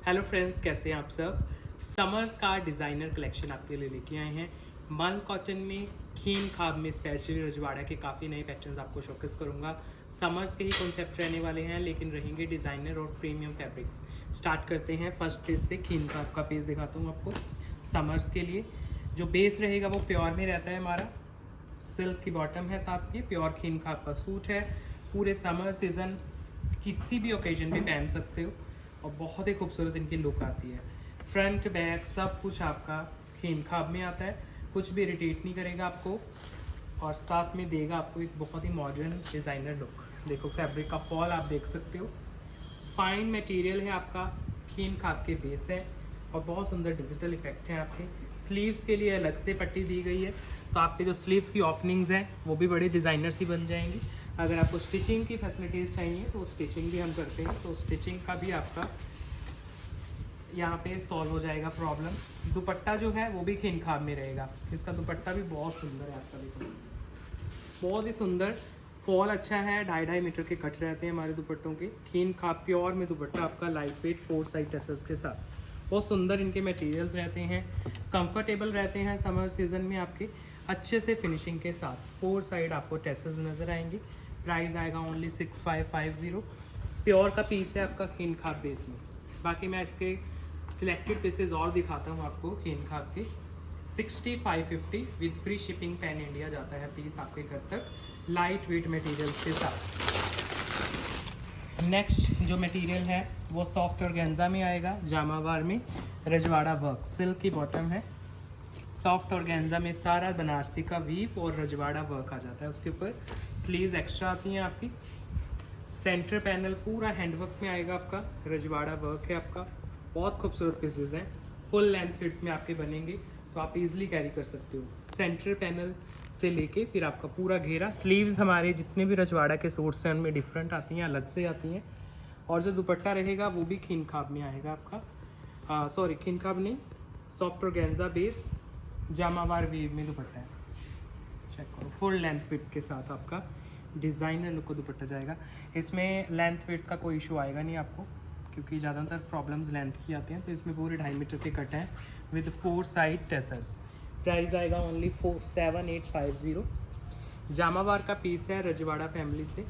Hello friends, कैसे हैं आप सब। समर्स का डिज़ाइनर कलेक्शन आपके लिए लेके आए हैं। मल कॉटन में, खीन खाब में, स्पेशली रजवाड़ा के काफ़ी नए पैटर्न्स आपको शोकेस करूंगा। समर्स के ही कॉन्सेप्ट रहने वाले हैं, लेकिन रहेंगे डिज़ाइनर और प्रीमियम फैब्रिक्स। स्टार्ट करते हैं फर्स्ट पेज से। खीन खाब का पेज दिखाता हूँ आपको। समर्स के लिए जो बेस रहेगा वो प्योर में रहता है हमारा। सिल्क की बॉटम है, साथ में प्योर खीन खाब का सूट है। पूरे समर सीज़न किसी भी ओकेजन पे पहन सकते हो और बहुत ही खूबसूरत इनकी लुक आती है। फ्रंट बैक सब कुछ आपका खीन खाब में आता है, कुछ भी इरिटेट नहीं करेगा आपको और साथ में देगा आपको एक बहुत ही मॉडर्न डिज़ाइनर लुक। देखो फैब्रिक का फॉल आप देख सकते हो। फाइन मटेरियल है आपका, खीन खाब के बेस है और बहुत सुंदर डिजिटल इफेक्ट है आपके। स्लीव्स के लिए अलग से पट्टी दी गई है, तो आपके जो स्लीव्स की ओपनिंग्स हैं वो भी बड़ी डिज़ाइनर सी बन जाएंगी। अगर आपको स्टिचिंग की फैसिलिटीज़ चाहिए तो स्टिचिंग भी हम करते हैं, तो स्टिचिंग का भी आपका यहाँ पे सॉल्व हो जाएगा प्रॉब्लम। दुपट्टा जो है वो भी खीन खाब में रहेगा। इसका दुपट्टा भी बहुत सुंदर है आपका, देखो बहुत ही सुंदर। फॉल अच्छा है, 2.5 मीटर के कट रहते हैं हमारे दुपट्टों के। खीन खाब प्योर में दुपट्टा आपका लाइट वेट 4 साइड टसल्स के साथ। बहुत सुंदर इनके मटेरियल्स रहते हैं, कंफर्टेबल रहते हैं समर सीजन में आपके, अच्छे से फिनिशिंग के साथ। 4 साइड आपको टसल्स नज़र आएंगे। प्राइस आएगा ओनली 6550। प्योर का पीस है आपका खीन खाब बेस में। बाकी मैं इसके सिलेक्टेड पीसेज और दिखाता हूँ आपको। खीन खाब के 6550 with free shipping pan India जाता है पीस आपके घर तक, लाइट वेट मटेरियल्स के साथ। नेक्स्ट जो मटेरियल है वो सॉफ्ट ऑर्गेन्जा में आएगा, जामावार में, रजवाड़ा वर्क। सिल्क की बॉटम है, सॉफ्ट ऑर्गेन्जा में सारा बनारसी का वीव और रजवाड़ा वर्क आ जाता है उसके ऊपर। स्लीव्स एक्स्ट्रा आती हैं आपकी। सेंटर पैनल पूरा हैंडवर्क में आएगा आपका, रजवाड़ा वर्क है आपका। बहुत खूबसूरत पीसेज हैं, फुल लेंथ फिट में आपके बनेंगे, तो आप इजीली कैरी कर सकते हो। सेंटर पैनल से लेके फिर आपका पूरा घेरा। स्लीव्स हमारे जितने भी रजवाड़ा के सूट्स हैं उनमें डिफरेंट आती हैं, अलग से आती हैं। और जो दुपट्टा रहेगा वो भी खीन खाब में आएगा आपका। सॉरी, खीन खाब नहीं, soft organza base, jamawar weave में दुपट्टा है। चेक करो, फुल लेंथ फिट के साथ आपका डिज़ाइनर लुक को दुपट्टा जाएगा। इसमें लेंथ विड्थ का कोई इशू आएगा नहीं आपको, क्योंकि ज़्यादातर प्रॉब्लम्स लेंथ की आती हैं। तो इसमें पूरे 2.5 मीटर के कट हैं विद 4 साइड टसल्स। प्राइस आएगा ओनली 7850। जामावार का पीस है रजवाड़ा फैमिली से,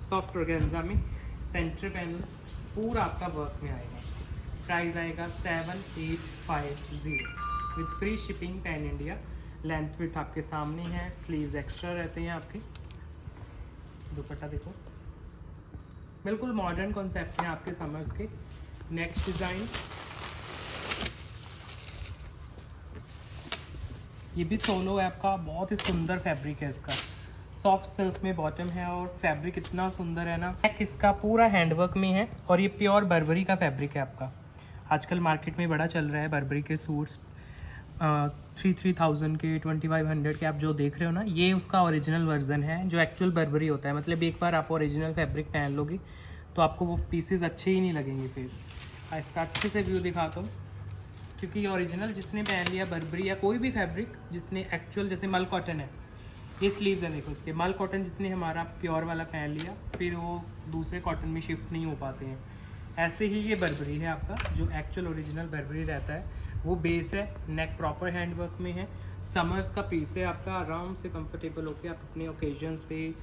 सॉफ्ट ऑर्गेन्जा में, सेंटर पैनल पूरा आपका वर्क में आएगा। प्राइस आएगा 7850 with free shipping pan India. Length width आपके सामने है, स्लीव्स एक्स्ट्रा रहते हैं आपके। दुपट्टा देखो, बिल्कुल मॉडर्न कॉन्सेप्ट है आपके समर्स के। नेक्स्ट डिज़ाइन, ये भी सोलो है आपका। बहुत ही सुंदर फैब्रिक है इसका, सॉफ्ट सिल्क में बॉटम है और फैब्रिक इतना सुंदर है ना। नेक इसका पूरा हैंडवर्क में है और ये प्योर बर्बरी का फैब्रिक है आपका। आजकल मार्केट में बड़ा चल रहा है बर्बरी के सूट्स, 3000 के, 2500 के आप जो देख रहे हो ना, ये उसका ओरिजिनल वर्जन है जो एक्चुअल बर्बरी होता है। मतलब एक बार आप ओरिजिनल फैब्रिक पहन लोगे तो आपको वो पीसेस अच्छे ही नहीं लगेंगे। फिर इसका अच्छे से व्यू दिखाता हूँ, क्योंकि ओरिजिनल जिसने पहन लिया बर्बरी या कोई भी फैब्रिक जिसने एक्चुअल, जैसे मल कॉटन है, ये स्लीव्स हैं देखो इसके। मल कॉटन जिसने हमारा प्योर वाला पहन लिया फिर वो दूसरे कॉटन में शिफ्ट नहीं हो पाते हैं। ऐसे ही ये बर्बरी है आपका, जो एक्चुअल ओरिजिनल बर्बरी रहता है वो बेस है। नेक प्रॉपर हैंडवर्क में है। समर्स का पीस है आपका, आराम से कंफर्टेबल होकर आप अपने ओकेजन्स पे,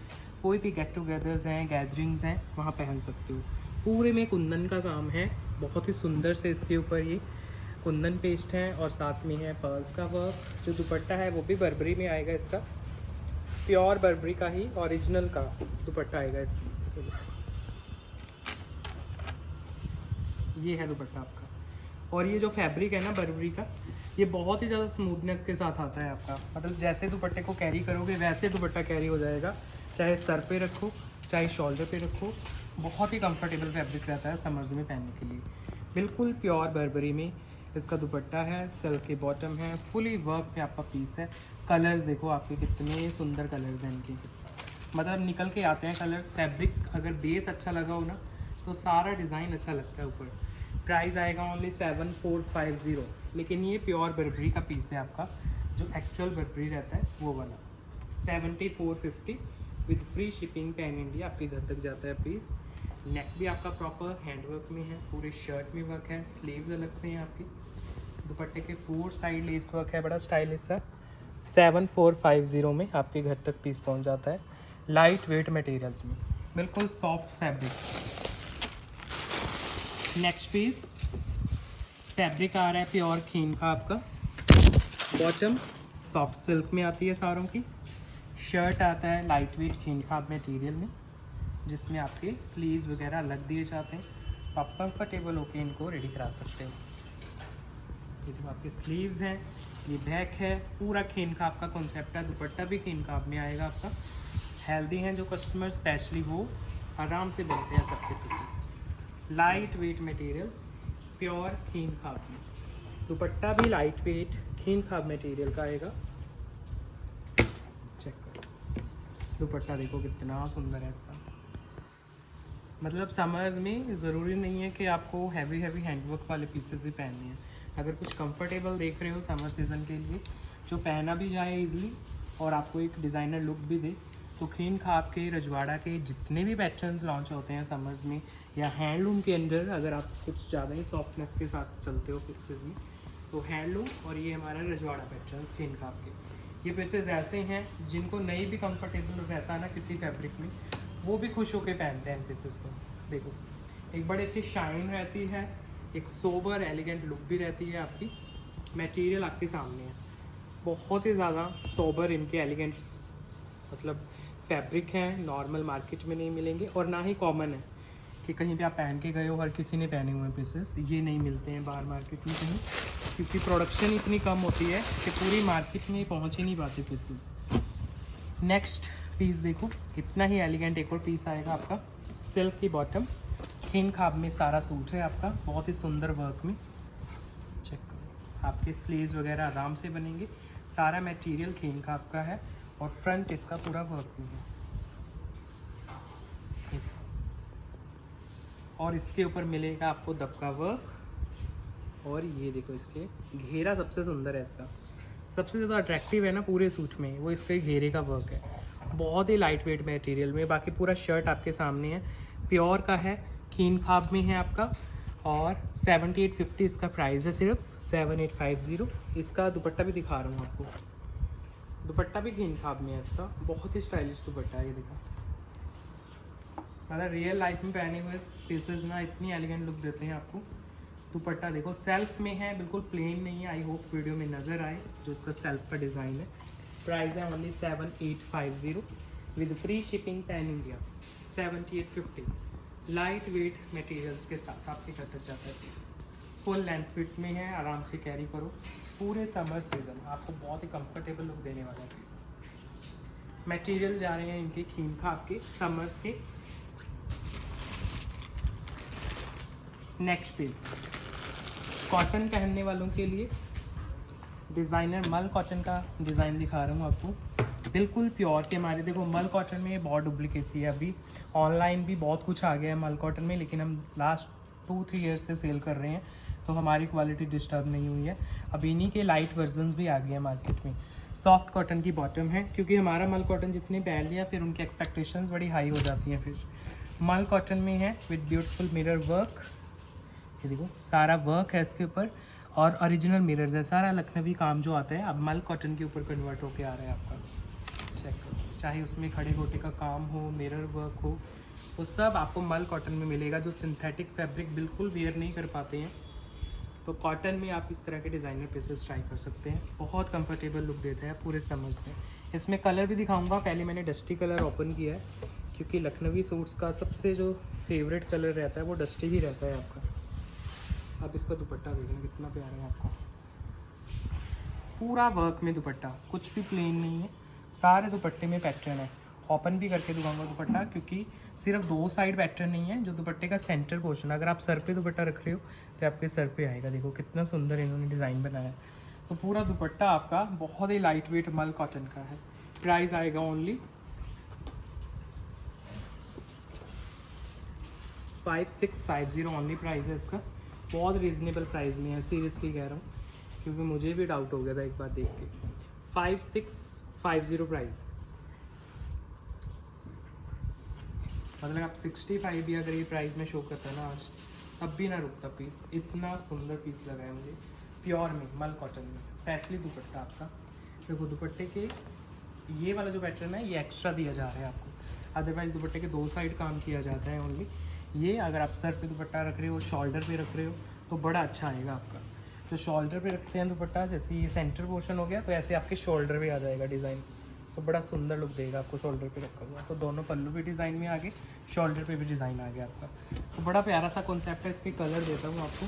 कोई भी गेट टुगेदर्स हैं, गैदरिंग्स हैं, वहाँ पहन सकते हो। पूरे में कुंदन का काम है, बहुत ही सुंदर से इसके ऊपर ये कुंदन पेस्ट है और साथ में है पर्ल्स का वर्क। जो दुपट्टा है वो भी बर्बरी में आएगा इसका, प्योर बर्बरी का ही ओरिजिनल का दुपट्टा आएगा इसमें। ये है दुपट्टा आपका। और ये जो फैब्रिक है ना बर्बरी का, ये बहुत ही ज़्यादा स्मूथनेस के साथ आता है आपका। मतलब जैसे दुपट्टे को कैरी करोगे वैसे दुपट्टा कैरी हो जाएगा, चाहे सर पे रखो चाहे शोल्डर पे रखो। बहुत ही कंफर्टेबल फैब्रिक रहता है समर्स में पहनने के लिए। बिल्कुल प्योर बर्बरी में इसका दुपट्टा है, सिल्क की बॉटम है, फुली वर्क में आपका पीस है। कलर्स देखो आपके कितने सुंदर कलर्स हैं इनके, मतलब निकल के आते हैं कलर्स। फैब्रिक अगर बेस अच्छा लगा हो ना तो सारा डिज़ाइन अच्छा लगता है ऊपर। प्राइस आएगा ओनली 7450, लेकिन ये प्योर बर्बरी का पीस है आपका, जो एक्चुअल बर्बरी रहता है वो वाला। 7450 with free shipping pan India आपके घर तक जाता है पीस। नेक भी आपका प्रॉपर हैंडवर्क में है, पूरे शर्ट में वर्क है, स्लीव्स अलग से हैं आपकी। दुपट्टे के 4 साइड लेस वर्क है, बड़ा स्टाइलिश सा। 7450 में आपके घर तक पीस पहुंच जाता है। लाइट वेट मटेरियल्स में, बिल्कुल soft fabric. Next piece fabric आ रहा है प्योर खीन का आपका। बॉटम सॉफ्ट सिल्क में आती है सारों की। शर्ट आता है लाइट वेट खीन का मटेरियल में, जिसमें आपके स्लीव्स वगैरह अलग दिए जाते हैं, तो आप कंफर्टेबल होकर इनको रेडी करा सकते हो। ये जो आपके स्लीव्स हैं, ये बैक है, पूरा खीन का आपका कॉन्सेप्ट है। दुपट्टा भी खीन का में आएगा आपका। हेल्दी हैं जो कस्टमर स्पेशली, वो आराम से बनते हैं सबके pieces. Light weight materials pure खीन खाब में। दुपट्टा भी लाइट वेट खीन खाब मटेरियल का आएगा। चेक करो दुपट्टा, देखो कितना सुंदर है इसका। मतलब समर्स में ज़रूरी नहीं है कि आपको हैवी हैंडवर्क वाले पीसेस ही पहनने हैं। अगर कुछ कंफर्टेबल देख रहे हो समर सीज़न के लिए, जो पहना भी जाए इजीली और आपको एक डिज़ाइनर लुक भी दे, तो खीन खाब के रजवाड़ा के जितने भी पैटर्न्स लॉन्च होते हैं समर्स में या हैंडलूम के अंदर, अगर आप कुछ ज़्यादा ही सॉफ्टनेस के साथ चलते हो पीसेस में, तो हैंडलूम और ये हमारा रजवाड़ा पैटर्न्स खीन खाब के ये पीसेस ऐसे हैं जिनको नहीं भी कंफर्टेबल रहता ना किसी फैब्रिक में, वो भी खुश होकर पहनते हैं पीसेस को। देखो एक बड़ी अच्छी शाइन रहती है, एक सोबर एलिगेंट लुक भी रहती है आपकी। मटेरियल आपके सामने है, बहुत ही ज़्यादा सोबर इनके एलिगेंट मतलब फैब्रिक हैं, नॉर्मल मार्केट में नहीं मिलेंगे और ना ही कॉमन है कि कहीं पे आप पहन के गए हो हर किसी ने पहने हुए पीसेस, ये नहीं मिलते हैं बाहर मार्केट में कहीं, क्योंकि प्रोडक्शन इतनी कम होती है कि पूरी मार्केट में पहुंच ही नहीं पाते पीसेस। नेक्स्ट पीस देखो, इतना ही एलिगेंट एक और पीस आएगा आपका। सिल्क की बॉटम, खीन खाब में सारा सूट है आपका, बहुत ही सुंदर वर्क में। चेक करो, आपके स्लीव्स वगैरह आराम से बनेंगे। सारा मटेरियल खीन खाब का है और फ्रंट इसका पूरा वर्क में है। और इसके ऊपर मिलेगा आपको दबका वर्क। और ये देखो इसके घेरा सबसे सुंदर है इसका, सबसे ज़्यादा अट्रैक्टिव है ना पूरे सूट में, वो इसके घेरे का वर्क है। बहुत ही लाइट वेट मटेरियल में। बाकी पूरा शर्ट आपके सामने है, प्योर का है, खीन खाब में है आपका। और 7850 इसका प्राइस है, सिर्फ 7850। इसका दुपट्टा भी दिखा रहा हूँ आपको, दुपट्टा भी खीन खाब में है इसका, बहुत ही स्टाइलिश दुपट्टा है ये देखो। मतलब रियल लाइफ में पहने हुए पीसेस ना इतनी एलिगेंट लुक देते हैं आपको। दुपट्टा देखो सेल्फ में है, बिल्कुल प्लेन नहीं है। आई होप वीडियो में नज़र आए जो इसका सेल्फ का डिज़ाइन है। प्राइस है only 7850 with free shipping pan India. 7850 light weight materials के साथ आपके घर तक जाता है पीस। फुल लेंथ फिट में है, आराम से कैरी करो। पूरे समर सीजन आपको बहुत ही कंफर्टेबल लुक देने वाला है पीस। मटेरियल जा रहे हैं इनके खीन खाब के समर्स के। नेक्स्ट पीस कॉटन पहनने वालों के लिए डिज़ाइनर मल कॉटन का डिज़ाइन दिखा रहा हूँ आपको। बिल्कुल प्योर के हमारे देखो मल कॉटन में बहुत डुप्लीकेसी है। अभी ऑनलाइन भी बहुत कुछ आ गया है मल कॉटन में, लेकिन हम लास्ट 2-3 ईयर्स से सेल कर रहे हैं, तो हमारी क्वालिटी डिस्टर्ब नहीं हुई है। अब इन्हीं के लाइट वर्जन भी आ गए हैं मार्केट में। सॉफ्ट कॉटन की बॉटम है, क्योंकि हमारा मल कॉटन जिसने पहन लिया फिर उनकी एक्सपेक्टेशंस बड़ी हाई हो जाती हैं। फिर मल कॉटन में है विद ब्यूटीफुल मिरर वर्क। ये देखो सारा वर्क है इसके ऊपर और ओरिजिनल मिरर्स है। सारा लखनवी काम जो आता है अब मल कॉटन के ऊपर कन्वर्ट होके आ रहा है आपका। चेक करो, चाहे उसमें खड़े गोटे का काम हो, मिरर वर्क हो, वो सब आपको मल कॉटन में मिलेगा। जो सिंथेटिक फैब्रिक बिल्कुल वेयर नहीं कर पाते हैं, तो कॉटन में आप इस तरह के डिज़ाइनर पीसेस ट्राई कर सकते हैं। बहुत कंफर्टेबल लुक देते हैं पूरे समर्स में। इसमें कलर भी दिखाऊंगा। पहले मैंने डस्टी कलर ओपन किया है, क्योंकि लखनवी सूट्स का सबसे जो फेवरेट कलर रहता है वो डस्टी ही रहता है आपका। अब इसका दुपट्टा देखना कितना प्यारा है आपका, पूरा वर्क में दुपट्टा, कुछ भी प्लेन नहीं है। सारे दुपट्टे में पैटर्न है। ओपन भी करके दिखाऊंगा दुपट्टा, क्योंकि सिर्फ 2 साइड पैटर्न नहीं है। जो दुपट्टे का सेंटर पोर्शन, अगर आप सर पे दुपट्टा रख रहे हो तो आपके सर पे आएगा। देखो कितना सुंदर इन्होंने डिज़ाइन बनाया है। तो पूरा दुपट्टा आपका बहुत ही लाइट वेट मल कॉटन का है। प्राइस आएगा ओनली 5650 ओनली प्राइस है इसका। बहुत रीज़नेबल प्राइस में है, सीरियसली कह रहा हूँ, क्योंकि मुझे भी डाउट हो गया था एक बार देख के। 5650 प्राइस। मतलब आप 65 भी अगर ये प्राइस में शो करता है ना आज, तब भी ना रुकता पीस। इतना सुंदर पीस लगा है मुझे, प्योर में, मल कॉटन में। स्पेशली दुपट्टा आपका देखो, दुपट्टे के ये वाला जो पैटर्न है ये एक्स्ट्रा दिया जा रहा है आपको, अदरवाइज़ दुपट्टे के 2 साइड काम किया जाता है ओनली। ये अगर आप सर पे दुपट्टा रख रहे हो, शोल्डर पे रख रहे हो, तो बड़ा अच्छा आएगा आपका। तो शोल्डर पे रखते हैं दुपट्टा, जैसे ये सेंटर पोर्शन हो गया, तो ऐसे आपके शोल्डर पे आ जाएगा डिज़ाइन, तो बड़ा सुंदर लुक देगा आपको शोल्डर पे रखा हुआ। तो दोनों पल्लू भी डिज़ाइन में आ गए, शोल्डर पे भी डिज़ाइन आ गया आपका। तो बड़ा प्यारा सा कॉन्सेप्ट है। इसके कलर देता हूँ आपको,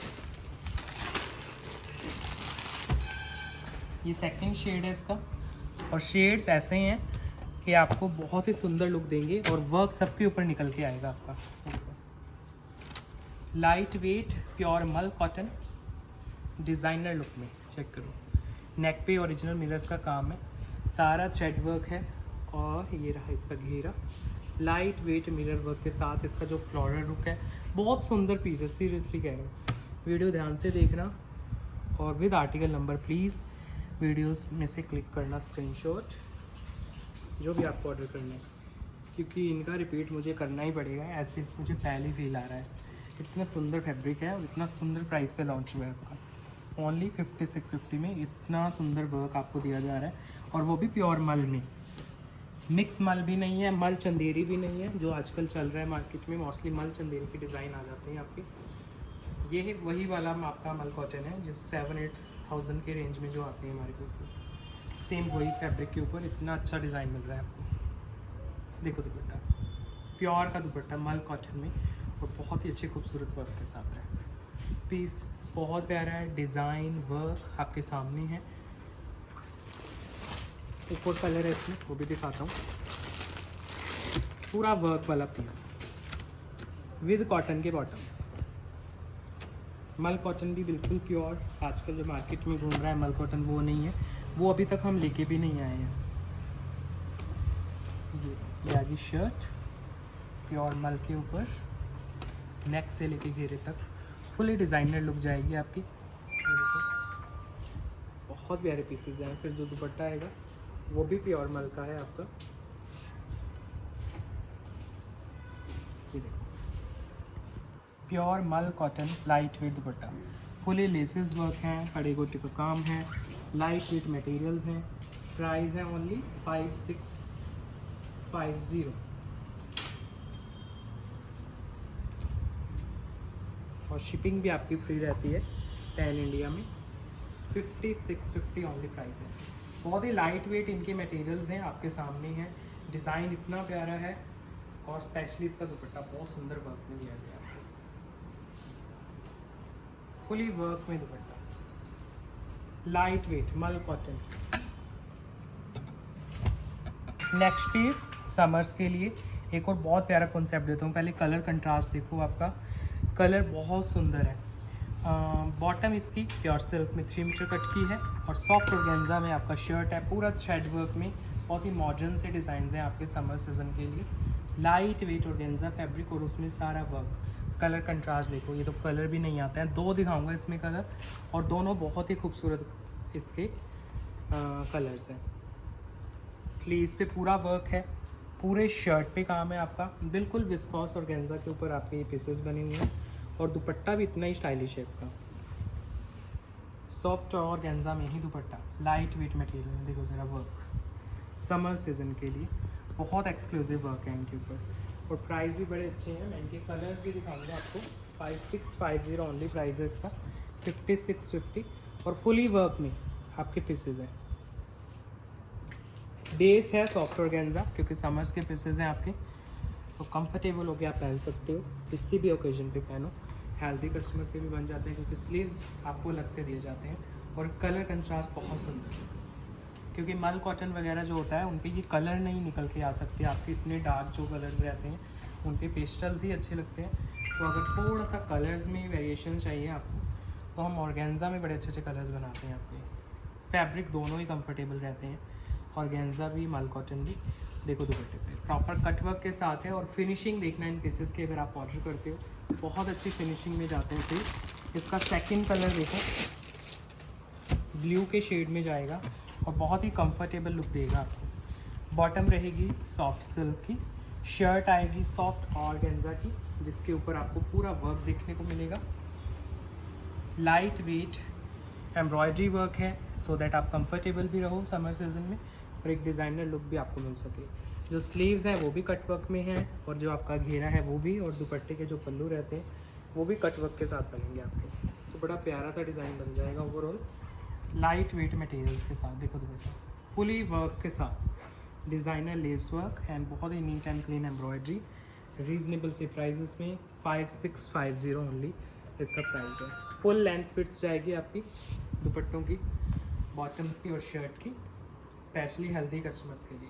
ये सेकंड शेड है इसका, और शेड्स ऐसे हैं कि आपको बहुत ही सुंदर लुक देंगे, और वर्क सबके ऊपर निकल के आएगा आपका। लाइट वेट प्योर मल कॉटन डिज़ाइनर लुक में, चेक करो। नेक पे ओरिजिनल मिरर्स का काम है, सारा थ्रेड वर्क है, और ये रहा इसका घेरा। लाइट वेट मिरर वर्क के साथ इसका जो फ्लोरल लुक है, बहुत सुंदर पीस है, सीरियसली कह रहा हूँ। वीडियो ध्यान से देखना, और with article number please videos में से क्लिक करना स्क्रीनशॉट, जो भी आपको ऑर्डर करना है, क्योंकि इनका रिपीट मुझे करना ही पड़ेगा, ऐसे मुझे पहले फील आ रहा है। इतना सुंदर फैब्रिक है, और इतना सुंदर प्राइस पे लॉन्च हुआ है आपका। ओनली 5650 में इतना सुंदर वर्क आपको दिया जा रहा है, और वो भी प्योर मल में। मिक्स मल भी नहीं है, मल चंदेरी भी नहीं है, जो आजकल चल रहा है मार्केट में। मोस्टली मल चंदेरी के डिज़ाइन आ जाते हैं आपके। ये है वही वाला आपका मल कॉटन है, जिस 7-8,000 के रेंज में जो आते हैं हमारे पास। सेम वही फैब्रिक के ऊपर इतना अच्छा डिज़ाइन मिल रहा है आपको। देखो दुपट्टा, प्योर का दुपट्टा मल कॉटन में, और बहुत ही अच्छे खूबसूरत वर्क के साथ है। पीस बहुत प्यारा है, डिज़ाइन वर्क आपके सामने है। एक और कलर है इसमें, वो भी दिखाता हूँ। पूरा वर्क वाला पीस विद कॉटन के बॉटम्स। मल कॉटन भी बिल्कुल प्योर, आजकल जो मार्केट में घूम रहा है मल कॉटन, वो नहीं है, वो अभी तक हम लेके भी नहीं आए हैं। ये आगे शर्ट प्योर मल के ऊपर, नेक से लेके घेरे तक फुली डिज़ाइनर लुक जाएगी आपकी। बहुत प्यारे पीसेज हैं। फिर जो दुपट्टा आएगा वो भी प्योर मल का है आपका। ये देखो, प्योर मल कॉटन लाइट वेट दुपट्टा, फुली लेसेस वर्क हैं, कड़े गोटे का काम है, लाइट वेट मटेरियल्स हैं। प्राइस है ओनली 5650, और शिपिंग भी आपकी फ्री रहती है पैन इंडिया में। 5650 ओनली प्राइस है। बहुत ही लाइट वेट इनके मटेरियल्स हैं, आपके सामने हैं। डिज़ाइन इतना प्यारा है, और स्पेशली इसका दुपट्टा बहुत सुंदर वर्क में दिया गया है, फुली वर्क में दुपट्टा, लाइट वेट मल कॉटन। नेक्स्ट पीस समर्स के लिए एक और बहुत प्यारा कॉन्सेप्ट देता हूँ। पहले कलर कंट्रास्ट देखो, आपका कलर बहुत सुंदर है। बॉटम इसकी प्योर सिल्क में 3 मीटर कट की है, और सॉफ्ट ऑर्गेन्जा में आपका शर्ट है, पूरा थ्रेड वर्क में। बहुत ही मॉडर्न से डिज़ाइन हैं आपके समर सीजन के लिए। लाइट वेट ऑर्गेन्जा फैब्रिक, और उसमें सारा वर्क। कलर कंट्रास्ट देखो, ये तो कलर भी नहीं आता है, 2 दिखाऊंगा इसमें कलर, और दोनों बहुत ही खूबसूरत इसके कलर्स हैं। स्लीव्स पे पूरा वर्क है, पूरे शर्ट पे काम है आपका, बिल्कुल विस्कॉस ऑर्गेन्जा के ऊपर आपके ये पीसेस बने हुए हैं, और दुपट्टा भी इतना ही स्टाइलिश है इसका। सॉफ्ट ऑर्गेन्जा में ही दुपट्टा, लाइट वेट मटेरियल। देखो ज़रा वर्क, समर सीजन के लिए बहुत एक्सक्लूसिव वर्क है इनके ऊपर, और प्राइस भी बड़े अच्छे हैं। मैं इनके कलर्स भी दिखाऊंगा आपको। 5650 ओनली प्राइस है इसका, 5650, और फुली वर्क में आपके पीसेज हैं। बेस है सॉफ्ट ऑर्गेन्जा, क्योंकि समर्स के पीसेज हैं आपके, तो कंफर्टेबल हो के आप पहन सकते हो, किसी भी ओकेजन पे पहनो। हेल्दी कस्टमर्स के भी बन जाते हैं, क्योंकि स्लीव्स आपको अलग से दिए जाते हैं, और कलर कंट्रास्ट बहुत सुंदर है। क्योंकि मल कॉटन वगैरह जो होता है उन पे ये कलर नहीं निकल के आ सकते आपके, इतने डार्क जो कलर्स रहते हैं उन पे पेस्टल्स ही अच्छे लगते हैं। तो अगर थोड़ा सा कलर्स में वेरिएशन चाहिए आपको, तो हम ऑर्गेन्जा में बड़े अच्छे अच्छे कलर्स बनाते हैं आपके। फैब्रिक दोनों ही कंफर्टेबल रहते हैं, ऑर्गेन्जा भी मल कॉटन भी। देखो दुपट्टे पे प्रॉपर कटवर्क के साथ है, और फिनिशिंग देखना इन पीसेस की, अगर आप ऑर्डर करते हो बहुत अच्छी फिनिशिंग में जाते हैं। फिर इसका सेकंड कलर देखो, ब्लू के शेड में जाएगा, और बहुत ही कंफर्टेबल लुक देगा आपको। बॉटम रहेगी सॉफ्ट सिल्क की, शर्ट आएगी सॉफ्ट ऑर्गेन्जा की, जिसके ऊपर आपको पूरा वर्क देखने को मिलेगा। लाइट वेट एम्ब्रॉयडरी वर्क है, सो दैट आप कंफर्टेबल भी रहो समर सीजन में और एक डिज़ाइनर लुक भी आपको मिल सके। जो स्लीव्स हैं वो भी कट वर्क में हैं, और जो आपका घेरा है वो भी, और दुपट्टे के जो पल्लू रहते हैं वो भी कट वर्क के साथ बनेंगे आपके। तो बड़ा प्यारा सा डिज़ाइन बन जाएगा ओवरऑल, लाइट वेट मटेरियल्स के साथ। देखो दुपट्टा फुली वर्क के साथ, डिज़ाइनर लेस वर्क एंड बहुत ही neat and clean embroidery. Reasonable से प्राइजेस में 5650 ओनली इसका प्राइस है। फुल लेंथ फिट्स जाएगी आपकी दुपट्टों की, बॉटम्स की और शर्ट की, स्पेशली हेल्दी कस्टमर्स के लिए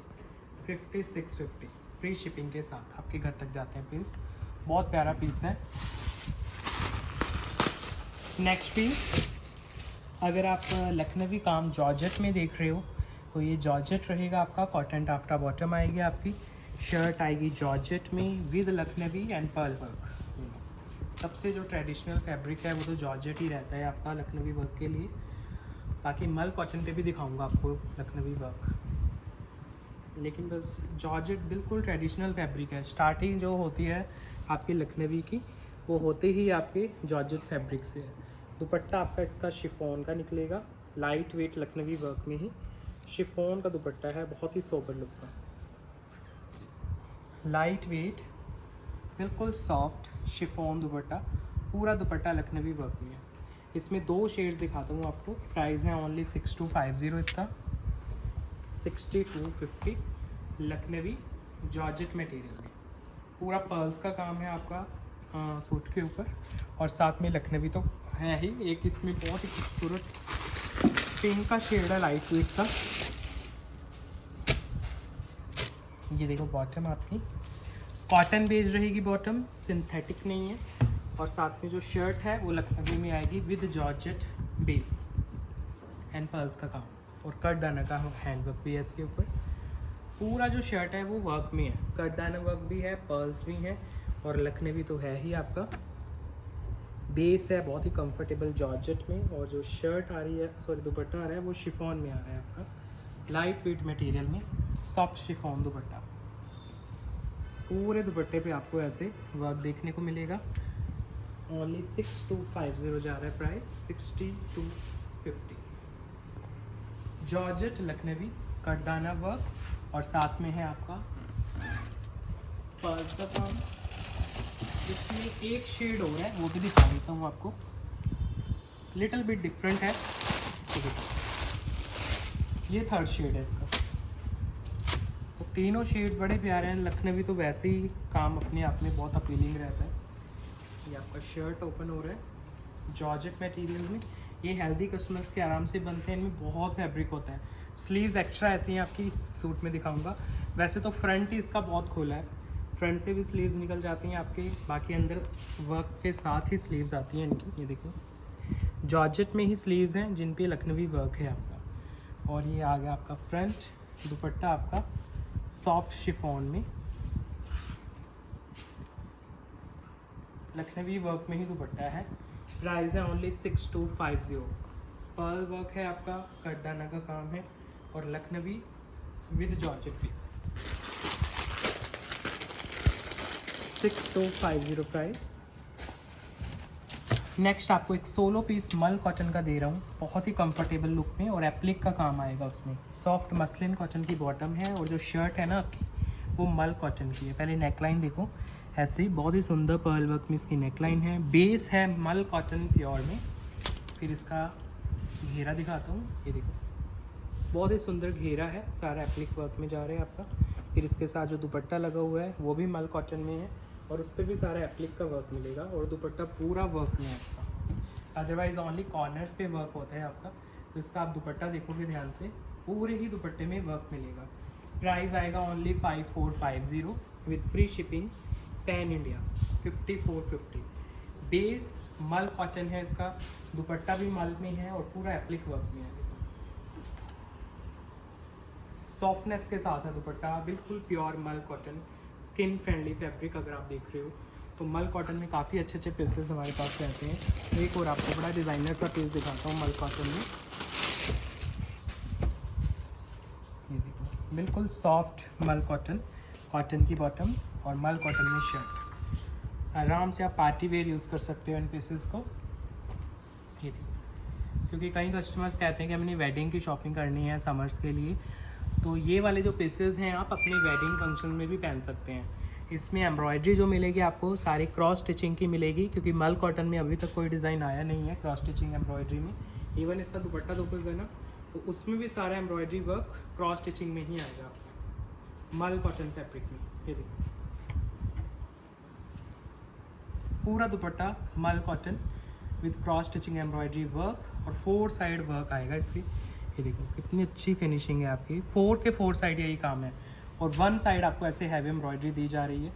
5650 फ्री शिपिंग के साथ आपके घर तक जाते हैं पीस। बहुत प्यारा पीस है। नेक्स्ट पीस, अगर आप लखनवी काम जॉर्जेट में देख रहे हो तो ये जॉर्जेट रहेगा आपका, कॉटन टाफ्टा बॉटम आएगी आपकी, शर्ट आएगी जॉर्जेट में with Lucknowi and pearl work. सबसे जो ट्रेडिशनल फैब्रिक है वो तो जॉर्जेट ही रहता है आपका लखनवी वर्क के लिए। बाकी मल कॉटन पे भी दिखाऊंगा आपको लखनवी वर्क, लेकिन बस जॉर्जेट बिल्कुल ट्रेडिशनल फैब्रिक है। स्टार्टिंग जो होती है आपकी लखनवी की वो होते ही आपके जॉर्जेट फैब्रिक से है। दुपट्टा आपका इसका शिफॉन का निकलेगा, लाइट वेट लखनवी वर्क में ही शिफॉन का दुपट्टा है, बहुत ही सोबर लुक का, लाइट वेट बिल्कुल सॉफ्ट शिफॉन दुपट्टा, पूरा दुपट्टा लखनवी वर्क में है। इसमें 2 शेड्स दिखाता हूँ आपको। प्राइस है ओनली 6250 इसका, 6250 लखनवी जॉर्जेट मटेरियल में। पूरा पर्ल्स का काम है आपका सूट के ऊपर, और साथ में लखनवी तो है ही। एक इसमें बहुत ही खूबसूरत पिंक का शेड है लाइट वेट सा। ये देखो बॉटम आपकी कॉटन बेस्ड रहेगी, बॉटम सिंथेटिक नहीं है, और साथ में जो शर्ट है वो लखनवी में आएगी with georgette base and pearls का काम, और कट दाना का हैंड वर्क भी है इसके ऊपर। पूरा जो शर्ट है वो वर्क में है, कट दाना वर्क भी है, पर्ल्स भी हैं, और लखनवी तो है ही आपका। बेस है बहुत ही कंफर्टेबल जॉर्जेट में, और जो शर्ट आ रही है, सॉरी दुपट्टा आ रहा है वो शिफॉन में आ रहा है आपका, लाइट वेट मटेरियल में सॉफ्ट शिफॉन दुपट्टा। पूरे दुपट्टे पे आपको ऐसे वर्क देखने को मिलेगा। ओनली 6250 जा रहा है प्राइस, 6250। जॉर्जेट लखनवी कटदाना वर्क, और साथ में है आपका पर्ल्स का काम। इसमें एक शेड हो रहा है वो भी दिखा देता हूँ आपको, लिटिल बिट डिफरेंट है। ये 3rd शेड है इसका। तो तीनों शेड्स बड़े प्यारे हैं। लखनवी तो वैसे ही काम अपने आप में बहुत अपीलिंग रहता है। ये आपका शर्ट ओपन हो रहा है जॉर्जेट मटेरियल में। ये हेल्दी कस्टमर्स के आराम से बनते हैं, इनमें बहुत फैब्रिक होता है। स्लीव्स एक्स्ट्रा रहती हैं आपकी, सूट में दिखाऊंगा। वैसे तो फ्रंट ही इसका बहुत खुला है, फ्रंट से भी स्लीव्स निकल जाती हैं आपके, बाकी अंदर वर्क के साथ ही स्लीव्स आती हैं इनकी। ये देखो जॉर्जेट में ही स्लीव्स हैं जिन पे लखनवी वर्क है आपका। और ये आ गया आपका फ्रंट दुपट्टा आपका सॉफ्ट शिफॉन में, लखनवी वर्क में ही दुपट्टा है। प्राइस है ओनली 6250। पर्ल वर्क है आपका, कटदाना का काम है, और Lucknowi with georgette piece. 6250 price. Next आपको एक सोलो पीस मल कॉटन का दे रहा हूँ, बहुत ही कंफर्टेबल लुक में, और एप्लिक का काम आएगा उसमें। सॉफ्ट मसलिन कॉटन की बॉटम है, और जो शर्ट है ना आपकी वो मल कॉटन की है। पहले नेकलाइन देखो, ऐसे ही बहुत ही सुंदर पर्ल वर्क में इसकी नेकलाइन है। बेस है मल कॉटन प्योर में। फिर इसका घेरा दिखाता हूँ, ये देखो बहुत ही सुंदर घेरा है, सारा एप्लिक वर्क में जा रहा है आपका। फिर इसके साथ जो दुपट्टा लगा हुआ है वो भी मल कॉटन में है, और उस पर भी सारा एप्लिक का वर्क मिलेगा, और दुपट्टा पूरा वर्क में है इसका। अदरवाइज़ ओनली कॉर्नर्स पे वर्क होता है आपका। तो इसका आप दुपट्टा देखोगे ध्यान से, पूरे ही दुपट्टे में वर्क मिलेगा। प्राइस आएगा only 5450 with free shipping pan India, 5450। Base मल कॉटन है इसका, दुपट्टा भी मल में है, और पूरा एप्लिक वर्क में है। सॉफ्टनेस के साथ है दुपट्टा, बिल्कुल प्योर मल कॉटन, स्किन फ्रेंडली फैब्रिक। अगर आप देख रहे हो तो मल कॉटन में काफ़ी अच्छे अच्छे पीसेस हमारे पास रहते हैं। एक और आपको बड़ा डिज़ाइनर का पीस दिखाता हूँ मल कॉटन में। ये देखो बिल्कुल सॉफ्ट मल कॉटन, कॉटन की बॉटम्स और मल कॉटन में शर्ट। आराम से आप पार्टी वेयर यूज़ कर सकते हो इन पीसेस को। ये देखिए, क्योंकि कई कस्टमर्स कहते हैं कि हमने वेडिंग की शॉपिंग करनी है समर्स के लिए, तो ये वाले जो पीसेस हैं आप अपने वेडिंग फंक्शन में भी पहन सकते हैं। इसमें एम्ब्रॉयडरी जो मिलेगी आपको सारी क्रॉस स्टिचिंग की मिलेगी, क्योंकि मल कॉटन में अभी तक कोई डिज़ाइन आया नहीं है क्रॉस स्टिचिंग एम्ब्रॉयडरी में। इवन इसका दुपट्टा देखोगे ना तो उसमें भी सारा एम्ब्रॉयडरी वर्क क्रॉस स्टिचिंग में ही आएगा आपका मल कॉटन फैब्रिक में। ये देखो पूरा दुपट्टा मल cotton with cross stitching embroidery work और 4 साइड वर्क आएगा इसकी। ये देखो कितनी अच्छी फिनिशिंग है आपकी, 4 के 4 साइड यही काम है और 1 साइड आपको ऐसे हैवी एम्ब्रॉयडरी दी जा रही है।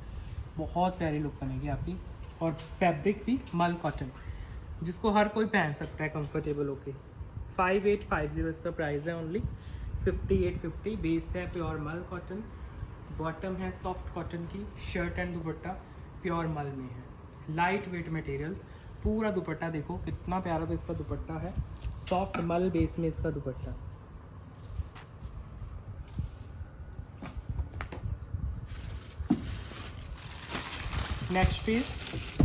बहुत प्यारी लुक बनेगी आपकी और फैब्रिक भी मल कॉटन, जिसको हर कोई पहन सकता है कंफर्टेबल होके। 5850 इसका प्राइस है ओनली 5850। बेस है प्योर मल कॉटन, बॉटम है सॉफ्ट कॉटन की, शर्ट एंड दुपट्टा प्योर मल में है, लाइट वेट मटेरियल। पूरा दुपट्टा देखो कितना प्यारा तो इसका दुपट्टा है, सॉफ्ट मल बेस में इसका दुपट्टा। नेक्स्ट पीस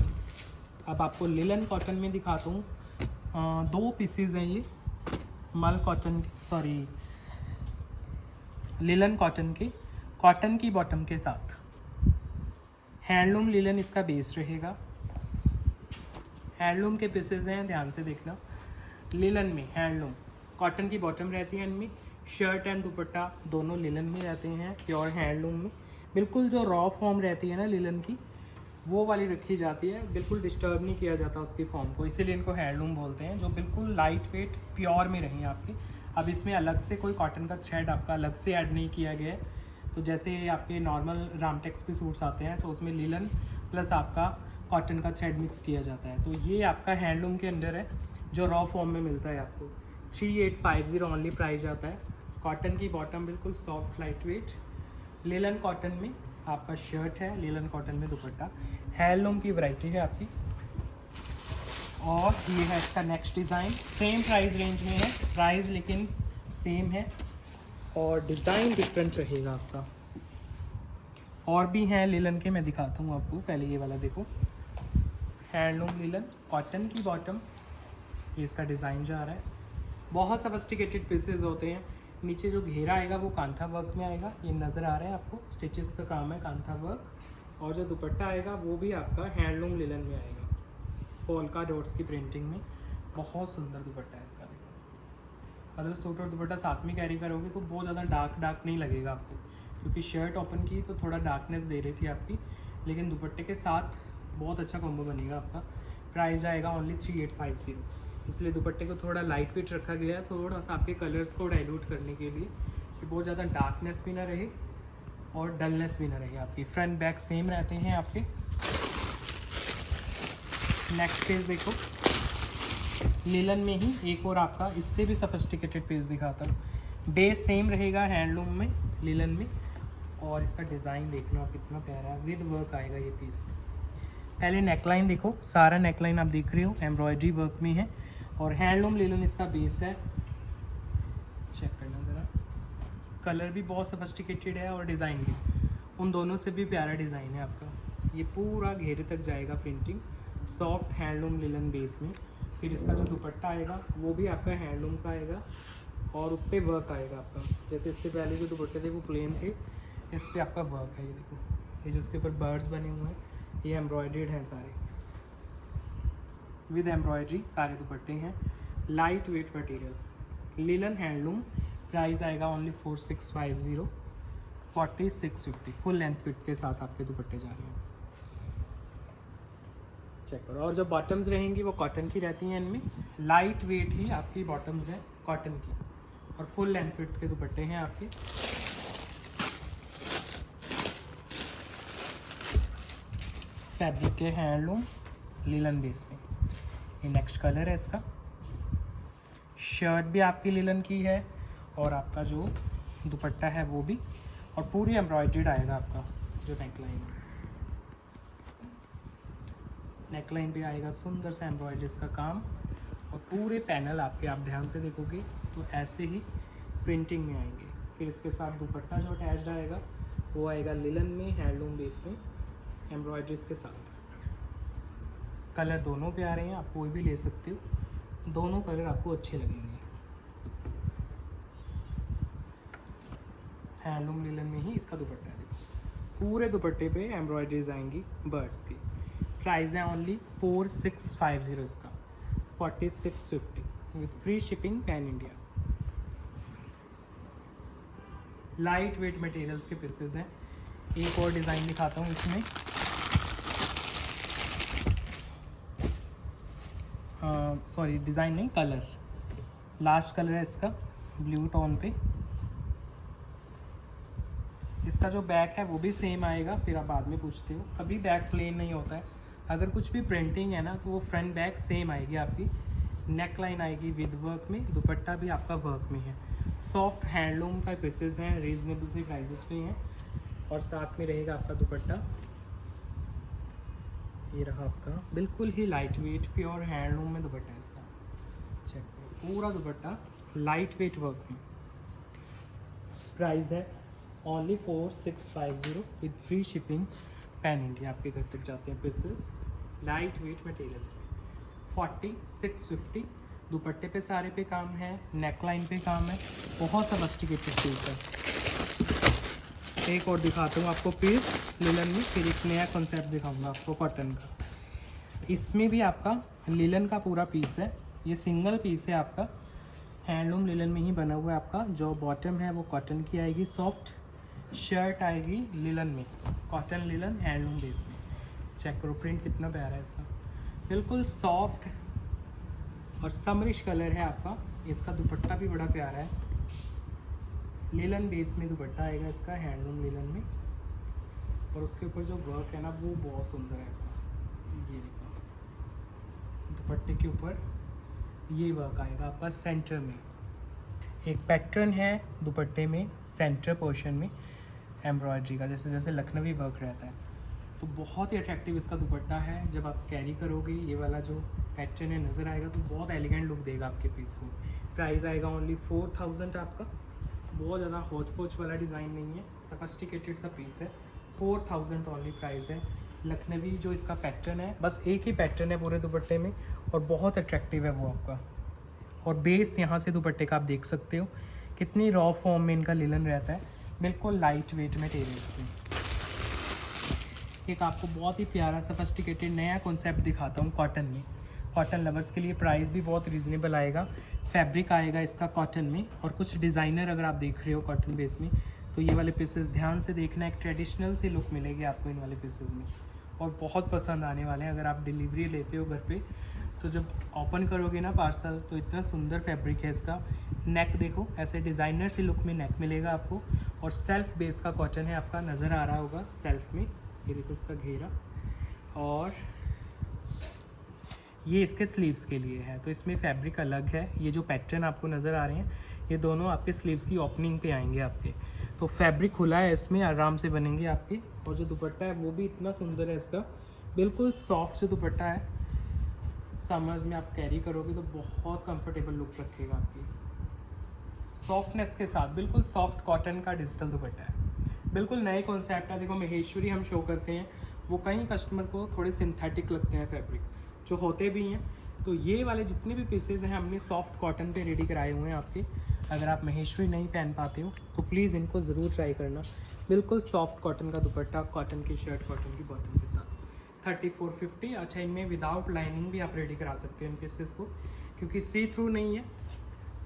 अब आपको लिलन कॉटन में दिखाता हूँ। 2 पीसेज हैं ये मल कॉटन, सॉरी लिलन कॉटन के, कॉटन की बॉटम के साथ। हैंडलूम लिलन इसका बेस रहेगा। हैंडलूम के पीसेज हैं, ध्यान से देखना। लिलन में हैंडलूम, कॉटन की बॉटम रहती है इनमें, शर्ट एंड दुपट्टा दोनों लिलन में रहते हैं प्योर हैंडलूम में। बिल्कुल जो रॉ फॉर्म रहती है ना लिलन की वो वाली रखी जाती है, बिल्कुल डिस्टर्ब नहीं किया जाता उसकी फॉर्म को, इसीलिए इनको हैंडलूम बोलते हैं। जो बिल्कुल लाइट वेट प्योर में रही आपकी। अब इसमें अलग से कोई कॉटन का थ्रेड आपका अलग से ऐड नहीं किया गया है। तो जैसे आपके नॉर्मल रामटेक्स के सूट्स आते हैं तो उसमें लिलन प्लस आपका कॉटन का थ्रेड मिक्स किया जाता है, तो ये आपका हैंडलूम के अंदर है जो रॉ फॉर्म में मिलता है आपको। 3850 ओनली प्राइस आता है। कॉटन की बॉटम बिल्कुल soft light weight, linen cotton में आपका शर्ट है, लिलन कॉटन में दुपट्टा। हैंडलूम की वैरायटी है आपकी। और ये है इसका next design, same price range में है, प्राइस लेकिन सेम है और डिज़ाइन डिफरेंट रहेगा आपका। और भी हैं लिलन के, मैं दिखाता हूँ आपको। पहले ये वाला देखो, हैंडलूम लिलन कॉटन की बॉटम, ये इसका डिज़ाइन जा रहा है। बहुत सफिस्टिकेटेड पीसेस होते हैं। नीचे जो घेरा आएगा वो कांथा वर्क में आएगा, ये नज़र आ रहा है आपको, स्टिचेस का काम है कांथा वर्क। और जो दुपट्टा आएगा वो भी आपका हैंडलूम लिलन में आएगा, पोल्का डॉट्स की प्रिंटिंग में। बहुत सुंदर दुपट्टा है इसका। अगर सूट और दुपट्टा साथ में कैरी करोगे तो बहुत ज़्यादा डार्क नहीं लगेगा आपको, क्योंकि शर्ट ओपन की तो थोड़ा डार्कनेस दे रही थी आपकी, लेकिन दुपट्टे के साथ बहुत अच्छा कॉम्बो बनेगा आपका। प्राइस आएगा ओनली 3850, इसलिए दुपट्टे को थोड़ा लाइट वेट रखा गया है, थोड़ा सा आपके कलर्स को डाइल्यूट करने के लिए, कि बहुत ज़्यादा डार्कनेस भी ना रहे और डलनेस भी ना रहे आपकी। फ्रंट बैक सेम रहते हैं आपके। नेक्स्ट पेज देखो, लिलन में ही एक और आपका इससे भी सफिस्टिकेटेड पेज दिखाता हूँ। बेस सेम रहेगा हैंडलूम में लिलन में, और इसका डिज़ाइन देखना कितना प्यारा है, विद वर्क आएगा ये पीस। पहले नेकलाइन देखो, सारा नेकलाइन आप देख रहे हो एम्ब्रॉयडरी वर्क में है और हैंडलूम लिलन इसका बेस है। चेक करना ज़रा, कलर भी बहुत सफिस्टिकेटेड है और डिज़ाइन भी, उन दोनों से भी प्यारा डिज़ाइन है आपका। ये पूरा घेरे तक जाएगा printing, soft handloom linen base में। फिर इसका जो दुपट्टा आएगा वो भी आपका हैंडलूम का आएगा और उस पर वर्क आएगा आपका। जैसे इससे पहले जो दुपट्टे थे वो प्लेन थे, इस पर आपका वर्क है। ये देखो, ये जो इसके ऊपर बर्ड्स बने हुए हैं ये एम्ब्रॉयड्रीड हैं सारे, विद एम्ब्रॉयडरी सारे दुपट्टे हैं। Light weight material linen handloom. Price आएगा ओनली 4650, 4650 फुल लेंथ फिट के साथ आपके दुपट्टे जा रहे हैं। चेक करो। और जो बॉटम्स रहेंगी वो कॉटन की रहती हैं, इनमें लाइट वेट ही आपकी बॉटम्स हैं कॉटन की, और फुल लेंथ फिट के दुपट्टे हैं आपके। फैब्रिक के हैंडलूम लिलन बेस में। ये नेक्स्ट कलर है इसका। शर्ट भी आपकी लिलन की है और आपका जो दुपट्टा है वो भी, और पूरी एम्ब्रॉयड्रीड आएगा आपका जो नेकलाइन है। नेकलाइन भी आएगा सुंदर सा एम्ब्रॉयडरीज का काम, और पूरे पैनल आपके, आप ध्यान से देखोगे तो ऐसे ही प्रिंटिंग में आएंगे। फिर इसके साथ दुपट्टा जो अटैच्ड आएगा वो आएगा लिलन में, हैंडलूम बेस में, एम्ब्रॉयडरीज के साथ। कलर दोनों पे आ रहे हैं, आप कोई भी ले सकते हो, दोनों कलर आपको अच्छे लगेंगे। हैंडलूम लिलन में ही इसका दुपट्टा है। पूरे दुपट्टे पे एम्ब्रॉयडरीज आएंगी बर्ड्स की। प्राइस है ओनली 4650 इसका, 4650 with free shipping pan India. Light weight materials के पीसेस हैं। एक और डिज़ाइन दिखाता हूँ इसमें। सॉरी डिज़ाइन नहीं, कलर। लास्ट कलर है इसका ब्लू टोन पे। इसका जो बैक है वो भी सेम आएगा, फिर आप बाद में पूछते हो। कभी बैक प्लेन नहीं होता है, अगर कुछ भी प्रिंटिंग है ना तो वो फ्रंट बैक सेम आएगी आपकी। नेक लाइन आएगी विद वर्क में, दुपट्टा भी आपका वर्क में है। सॉफ्ट हैंडलूम का पीसेस हैं, रीजनेबल सी प्राइसेस पे हैं, और साथ में रहेगा आपका दुपट्टा। ये रहा आपका बिल्कुल ही लाइट वेट प्योर हैंडलूम में दुपट्टा है इसका। चेक करो, पूरा दुपट्टा लाइट वेट वर्क में। प्राइस है only 4650 with free shipping pan India. आपके घर तक जाते हैं पीसेस लाइट वेट मटेरियल्स में। 4650 दुपट्टे पे सारे पे काम है, नेक लाइन पे काम है, बहुत सफिस्टिकेटेड पीस है। एक और दिखाता हूँ आपको पीस लिलन में, फिर एक नया कॉन्सेप्ट दिखाऊंगा आपको कॉटन का। इसमें भी आपका लिलन का पूरा पीस है, ये सिंगल पीस है आपका, हैंडलूम लिलन में ही बना हुआ है आपका। जो बॉटम है वो कॉटन की आएगी, सॉफ्ट शर्ट आएगी लिलन में, कॉटन लिलन हैंडलूम बेस में। चेक करो प्रिंट कितना प्यारा है इसका, बिल्कुल सॉफ्ट और समरिश कलर है आपका। इसका दुपट्टा भी बड़ा प्यारा है, लिलन बेस में दुपट्टा आएगा इसका, हैंडलूम लिलन में। और उसके ऊपर जो वर्क है ना वो बहुत सुंदर है आपका। ये देखो दुपट्टे के ऊपर ये वर्क आएगा आपका सेंटर में। एक पैटर्न है दुपट्टे में सेंटर पोर्शन में एम्ब्रॉयडरी का, जैसे जैसे लखनवी वर्क रहता है, तो बहुत ही अट्रैक्टिव इसका दुपट्टा है। जब आप कैरी करोगे ये वाला जो पैटर्न है नज़र आएगा तो बहुत एलिगेंट लुक देगा आपके पीस को। प्राइस आएगा ओनली 4000 आपका। बहुत ज़्यादा होच पोच वाला डिज़ाइन नहीं है, सफिस्टिकेटेड सा पीस है। 4000 ओनली प्राइस है। लखनवी जो इसका पैटर्न है, बस एक ही पैटर्न है पूरे दुपट्टे में और बहुत अट्रैक्टिव है वो आपका। और बेस यहाँ से दुपट्टे का आप देख सकते हो कितनी रॉ फॉर्म में इनका लिलन रहता है, बिल्कुल लाइट वेट मटेरियल्स में। एक आपको बहुत ही प्यारा सफिस्टिकेटेड नया कॉन्सेप्ट दिखाता हूँ कॉटन में। कॉटन लवर्स के लिए प्राइस भी बहुत रीज़नेबल आएगा। फैब्रिक आएगा इसका कॉटन में, और कुछ डिज़ाइनर अगर आप देख रहे हो कॉटन बेस में तो ये वाले पीसेस ध्यान से देखना, एक ट्रेडिशनल सी लुक मिलेगी आपको इन वाले पीसेस में, और बहुत पसंद आने वाले हैं। अगर आप डिलीवरी लेते हो घर पे तो जब ओपन करोगे ना पार्सल तो इतना सुंदर फैब्रिक है इसका। नेक देखो, ऐसे डिज़ाइनर सी लुक में नेक मिलेगा आपको, और सेल्फ बेस का कॉटन है आपका, नज़र आ रहा होगा सेल्फ में। ये देखो इसका घेरा, और ये इसके स्लीव्स के लिए है, तो इसमें फैब्रिक अलग है। ये जो पैटर्न आपको नज़र आ रहे हैं ये दोनों आपके स्लीव्स की ओपनिंग पे आएंगे आपके, तो फैब्रिक खुला है, इसमें आराम से बनेंगे आपके। और जो दुपट्टा है वो भी इतना सुंदर है इसका, बिल्कुल सॉफ्ट जो दुपट्टा है, समर्स में आप कैरी करोगे तो बहुत कंफर्टेबल लुक रखेगा आपकी। सॉफ्टनेस के साथ बिल्कुल सॉफ्ट कॉटन का डिजिटल दुपट्टा है, बिल्कुल नए कॉन्सेप्ट है। देखो महेश्वरी हम शो करते हैं, वो कई कस्टमर को थोड़े सिंथेटिक लगते हैं फैब्रिक, जो होते भी हैं। तो ये वाले जितने भी पीसेज हैं हमने सॉफ्ट कॉटन पे रेडी कराए हुए हैं आपके। अगर आप महेश्वरी नहीं पहन पाते हो तो प्लीज़ इनको ज़रूर ट्राई करना। बिल्कुल सॉफ्ट कॉटन का दुपट्टा, कॉटन की शर्ट, कॉटन की बॉटम के साथ 3450। अच्छा, इनमें विदाउट लाइनिंग भी आप रेडी करा सकते हो इन पीसेस को, क्योंकि सी थ्रू नहीं है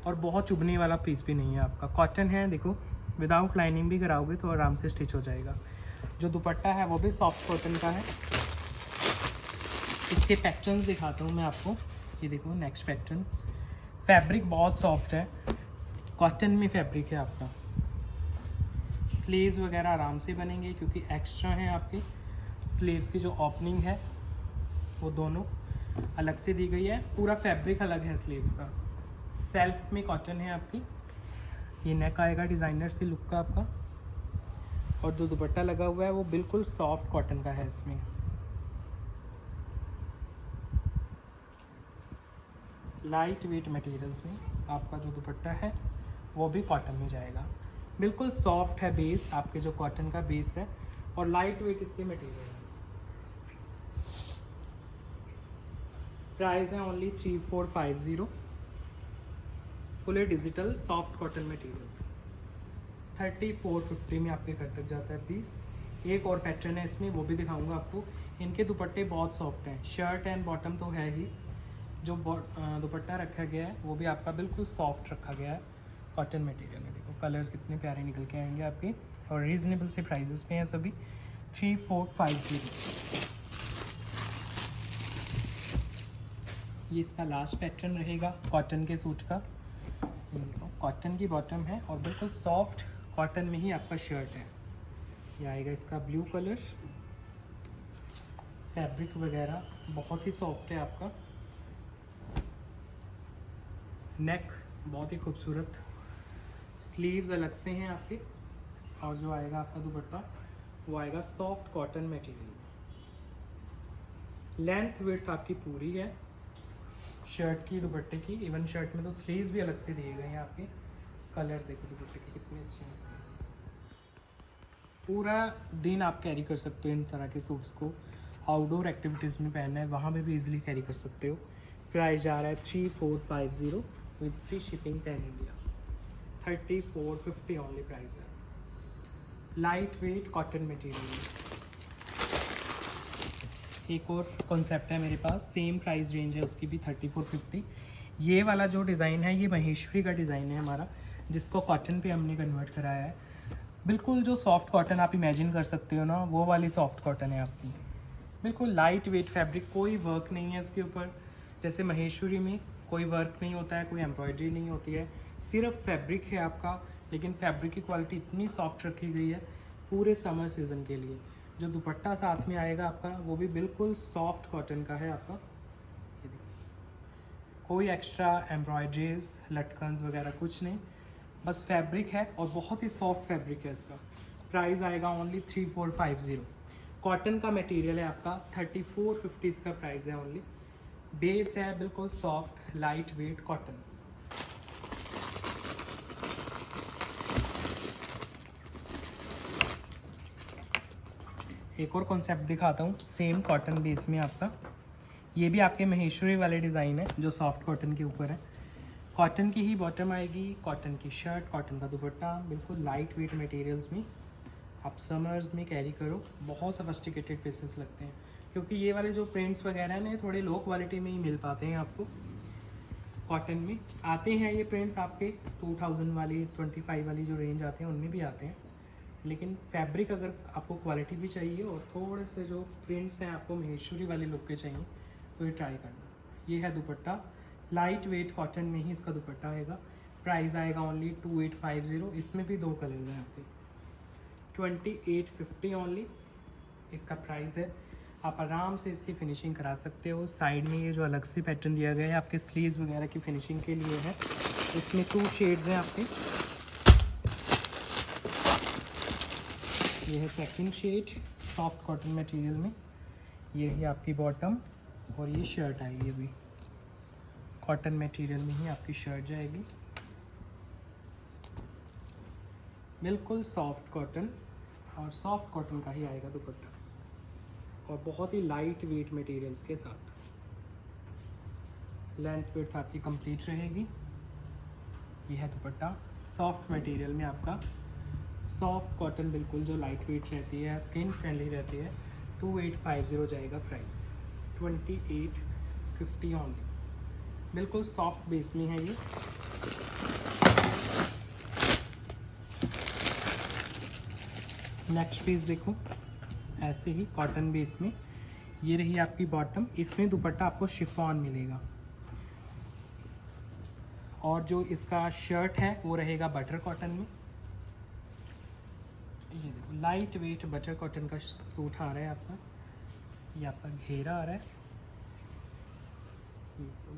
और बहुत चुभने वाला पीस भी नहीं है आपका। कॉटन है, देखो विदाउट लाइनिंग भी कराओगे तो आराम से स्टिच हो जाएगा। जो दुपट्टा है वो भी सॉफ्ट कॉटन का है। इसके पैटर्न्स दिखाता हूँ मैं आपको। ये देखो नेक्स्ट पैटर्न, फैब्रिक बहुत सॉफ्ट है, कॉटन में फैब्रिक है आपका। स्लीव्स वगैरह आराम से बनेंगे क्योंकि एक्स्ट्रा है आपके। स्लीव्स की जो ओपनिंग है वो दोनों अलग से दी गई है, पूरा फैब्रिक अलग है स्लीव्स का। सेल्फ में कॉटन है आपकी। ये नेक आएगा डिज़ाइनर सी लुक का आपका, और जो दुपट्टा लगा हुआ है वो बिल्कुल सॉफ्ट कॉटन का है। इसमें लाइट वेट मटेरियल्स में आपका जो दुपट्टा है वो भी कॉटन में जाएगा। बिल्कुल सॉफ्ट है बेस, आपके जो कॉटन का बेस है, और लाइट वेट इसके मटेरियल है। प्राइस है only 3450, fully digital soft cotton materials. 3450 में आपके घर तक जाता है पीस। एक और पैटर्न है इसमें, वो भी दिखाऊंगा आपको। इनके दुपट्टे बहुत सॉफ्ट हैं, शर्ट एंड बॉटम तो है ही, जो दुपट्टा रखा गया है वो भी आपका बिल्कुल सॉफ्ट रखा गया है कॉटन मटेरियल में। देखो कलर्स कितने प्यारे निकल के आएंगे आपके, और रीज़नेबल से प्राइजेस पे हैं सभी। 3450। ये इसका लास्ट पैटर्न रहेगा कॉटन के सूट का। कॉटन की बॉटम है और बिल्कुल सॉफ्ट कॉटन में ही आपका शर्ट है। ये आएगा इसका ब्लू कलर, फैब्रिक वगैरह बहुत ही सॉफ्ट है आपका। नेक बहुत ही खूबसूरत, स्लीव्स अलग से हैं आपके, और जो आएगा आपका दुपट्टा वो आएगा सॉफ्ट कॉटन मटेरियल में। लेंथ विड्थ आपकी पूरी है शर्ट की, दुपट्टे की। इवन शर्ट में तो स्लीव्स भी अलग से दिए गए हैं आपके। कलर्स देखो दुपट्टे के कितने अच्छे हैं। पूरा दिन आप कैरी कर सकते हो इन तरह के सूट्स को, आउटडोर एक्टिविटीज़ में पहनना है वहाँ पे भी इजीली कैरी कर सकते हो। प्राइस जा रहा है 3450 with free shipping pan India. 3450 only price है। Light weight cotton material. एक और कॉन्सेप्ट है मेरे पास, सेम प्राइस रेंज है उसकी भी 3450। ये वाला जो डिज़ाइन है ये महेश्वरी का डिज़ाइन है हमारा, जिसको कॉटन पे हमने कन्वर्ट कराया है। बिल्कुल जो सॉफ्ट कॉटन आप इमेजिन कर सकते हो ना, वो वाली सॉफ्ट कॉटन है आपकी। बिल्कुल लाइट वेट फैब्रिक, कोई वर्क नहीं है इसके ऊपर। जैसे महेश्वरी में कोई वर्क नहीं होता है, कोई एम्ब्रॉयडरी नहीं होती है, सिर्फ फैब्रिक है आपका। लेकिन फैब्रिक की क्वालिटी इतनी सॉफ्ट रखी गई है पूरे समर सीज़न के लिए। जो दुपट्टा साथ में आएगा आपका वो भी बिल्कुल सॉफ्ट कॉटन का है आपका। ये देखिए, कोई एक्स्ट्रा एम्ब्रॉयडरीज लटकन्स वगैरह कुछ नहीं, बस फैब्रिक है और बहुत ही सॉफ्ट फैब्रिक है इसका। प्राइस आएगा ओनली 3450। कॉटन का मटेरियल है आपका, 3450 इसका प्राइस है ओनली। बेस है बिल्कुल सॉफ्ट लाइट वेट कॉटन। एक और कॉन्सेप्ट दिखाता हूँ, सेम कॉटन बेस में आपका। ये भी आपके महेश्वरी वाले डिज़ाइन है जो सॉफ्ट कॉटन के ऊपर है। कॉटन की ही बॉटम आएगी, कॉटन की शर्ट, कॉटन का दुपट्टा, बिल्कुल लाइट वेट मटेरियल्स में आप समर्स में कैरी करो। बहुत सफिस्टिकेटेड पीसेस लगते हैं, क्योंकि ये वाले जो प्रिंट्स वगैरह हैं ना थोड़े लो क्वालिटी में ही मिल पाते हैं आपको। कॉटन में आते हैं ये प्रिंट्स आपके 2000 वाली 25 वाली जो रेंज आते हैं उनमें भी आते हैं। लेकिन फैब्रिक अगर आपको क्वालिटी भी चाहिए और थोड़े से जो प्रिंट्स हैं आपको महेश्वरी वाले लुक के चाहिए तो ये ट्राई करना। ये है दुपट्टा, लाइट वेट कॉटन में ही इसका दुपट्टा आएगा। प्राइस आएगा ओनली 2850। इसमें भी 2 कलर हैं आपके। 2850 ओनली इसका प्राइस है। आप आराम से इसकी फिनिशिंग करा सकते हो। साइड में ये जो अलग से पैटर्न दिया गया है आपके स्लीव्स वगैरह की फिनिशिंग के लिए है। इसमें 2 शेड्स हैं आपके। ये है second shade soft cotton material में। ये है आपकी बॉटम और ये शर्ट आएगी भी कॉटन मटेरियल में ही आपकी शर्ट जाएगी। बिल्कुल सॉफ्ट कॉटन और सॉफ्ट कॉटन का ही आएगा दुपट्टा, और बहुत ही लाइट वेट मटेरियल्स के साथ। लेंथ विड्थ आपकी कंप्लीट रहेगी। ये है दुपट्टा सॉफ्ट मटेरियल में आपका, सॉफ्ट कॉटन बिल्कुल जो लाइट वेट रहती है, स्किन फ्रेंडली रहती है। 2850 जाएगा प्राइस। 2850 ओनली। बिल्कुल सॉफ्ट बेस में है ये। नेक्स्ट पीस देखो, ऐसे ही कॉटन बेस में। ये रही आपकी बॉटम, इसमें दुपट्टा आपको शिफॉन मिलेगा, और जो इसका शर्ट है वो रहेगा बटर कॉटन में। ये देखो लाइट वेट बटर कॉटन का सूट आ रहा है आपका। ये आपका घेरा आ रहा है,